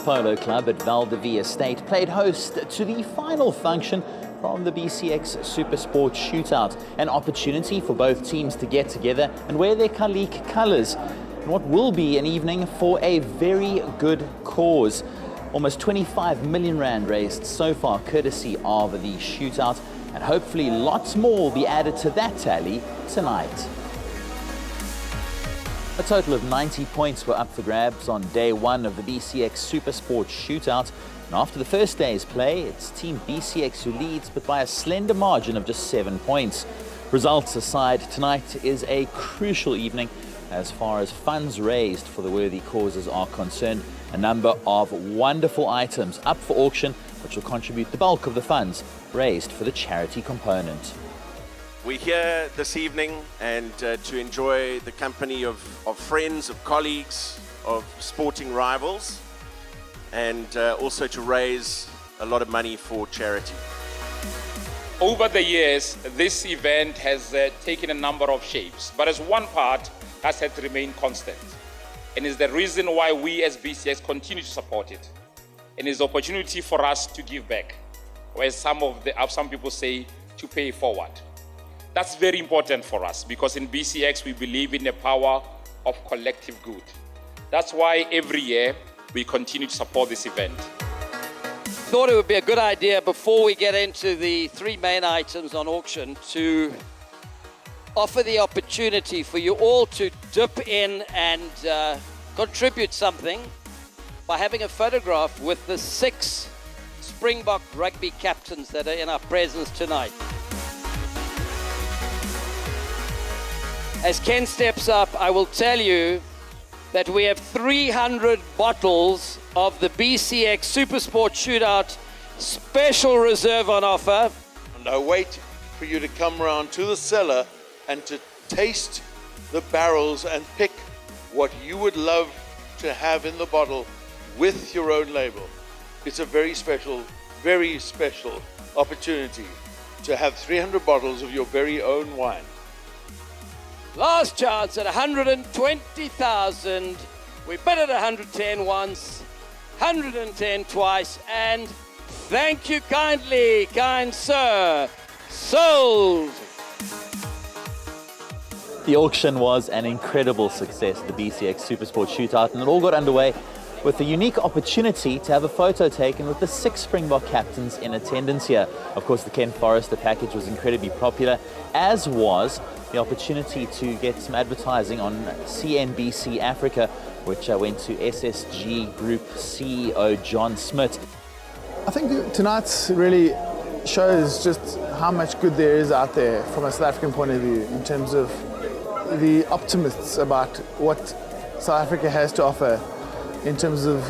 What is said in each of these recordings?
Polo Club at Valdevie Estate played host to the final function from the BCX Supersport Shootout, an opportunity for both teams to get together and wear their Kalik colours in what will be an evening for a very good cause. Almost 25 million rand raised so far courtesy of the shootout, and hopefully lots more will be added to that tally tonight. A total of 90 points were up for grabs on day one of the BCX Supersport Shootout. And after the first day's play, it's Team BCX who leads, but by a slender margin of just 7 points. Results aside, tonight is a crucial evening as far as funds raised for the worthy causes are concerned. A number of wonderful items up for auction, which will contribute the bulk of the funds raised for the charity component. We're here this evening and to enjoy the company of friends, of colleagues, of sporting rivals, and also to raise a lot of money for charity. Over the years, this event has taken a number of shapes, but as one part has had to remain constant. And is the reason why we as BCX continue to support it. And is the opportunity for us to give back, or as some people say, to pay forward. That's very important for us because in BCX we believe in the power of collective good. That's why every year we continue to support this event. Thought it would be a good idea before we get into the three main items on auction to offer the opportunity for you all to dip in and contribute something by having a photograph with the 6 Springbok rugby captains that are in our presence tonight. As Ken steps up, I will tell you that we have 300 bottles of the BCX Supersport Shootout Special Reserve on offer. And I wait for you to come around to the cellar and to taste the barrels and pick what you would love to have in the bottle with your own label. It's a very special opportunity to have 300 bottles of your very own wine. Last chance at 120,000. We bid at 110 once, 110 twice, and thank you kindly, kind sir. Sold. The auction was an incredible success, the BCX Supersport Shootout, and it all got underway with the unique opportunity to have a photo taken with the 6 Springbok captains in attendance here. Of course, the Ken Forrester package was incredibly popular, as was the opportunity to get some advertising on CNBC Africa, which went to SSG Group CEO John Smith. I think tonight's really shows just how much good there is out there from a South African point of view in terms of the optimists about what South Africa has to offer in terms of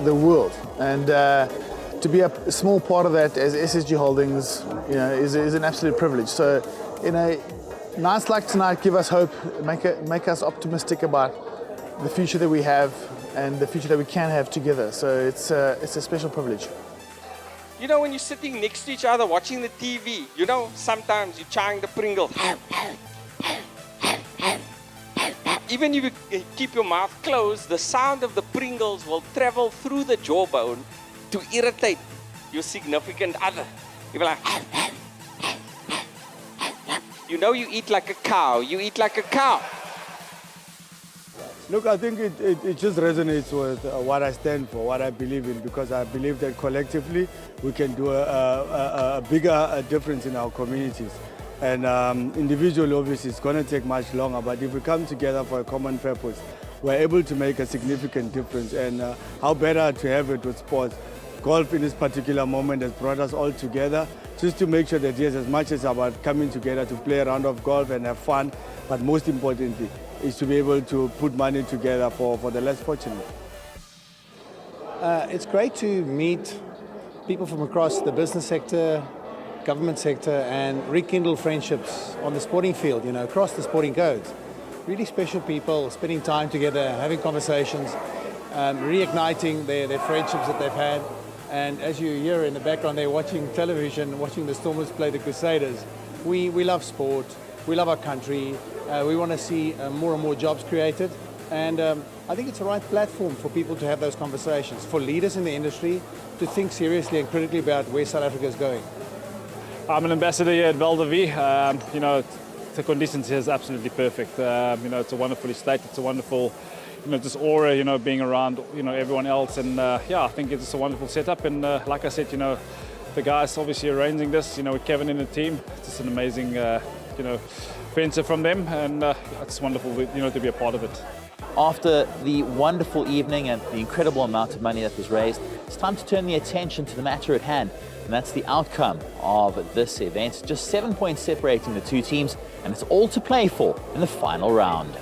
the world. And to be a small part of that as SSG Holdings, is an absolute privilege. So, nights like tonight give us hope, make us optimistic about the future that we have and the future that we can have together. So it's a special privilege. When you're sitting next to each other watching the TV, sometimes you're chewing the Pringles. Even if you keep your mouth closed, the sound of the Pringles will travel through the jawbone to irritate your significant other. You'll be like, you eat like a cow. You eat like a cow. Look, I think it just resonates with what I stand for, what I believe in, because I believe that collectively we can do a bigger difference in our communities. And individually, obviously, it's going to take much longer, but if we come together for a common purpose, we're able to make a significant difference. And how better to have it with sports. Golf in this particular moment has brought us all together, just to make sure that, yes, as much as about coming together to play a round of golf and have fun, but most importantly, is to be able to put money together for the less fortunate. It's great to meet people from across the business sector, government sector, and rekindle friendships on the sporting field, across the sporting codes. Really special people, spending time together, having conversations, reigniting their friendships that they've had. And as you hear in the background, they're watching television, watching the Stormers play the Crusaders. We love sport, we love our country, we want to see more and more jobs created. And I think it's the right platform for people to have those conversations, for leaders in the industry to think seriously and critically about where South Africa is going. I'm an ambassador here at Val de Vie. You know, the conditions here is absolutely perfect. You know, it's a wonderful estate. It's a wonderful, you know, just aura, you know, being around, you know, everyone else. And yeah, I think it's a wonderful setup. And like I said, you know, the guys obviously arranging this, you know, with Kevin in the team, it's just an amazing, you know, venture from them. And it's wonderful, you know, to be a part of it. After the wonderful evening and the incredible amount of money that was raised, it's time to turn the attention to the matter at hand. And that's the outcome of this event. Just 7 points separating the two teams, and it's all to play for in the final round.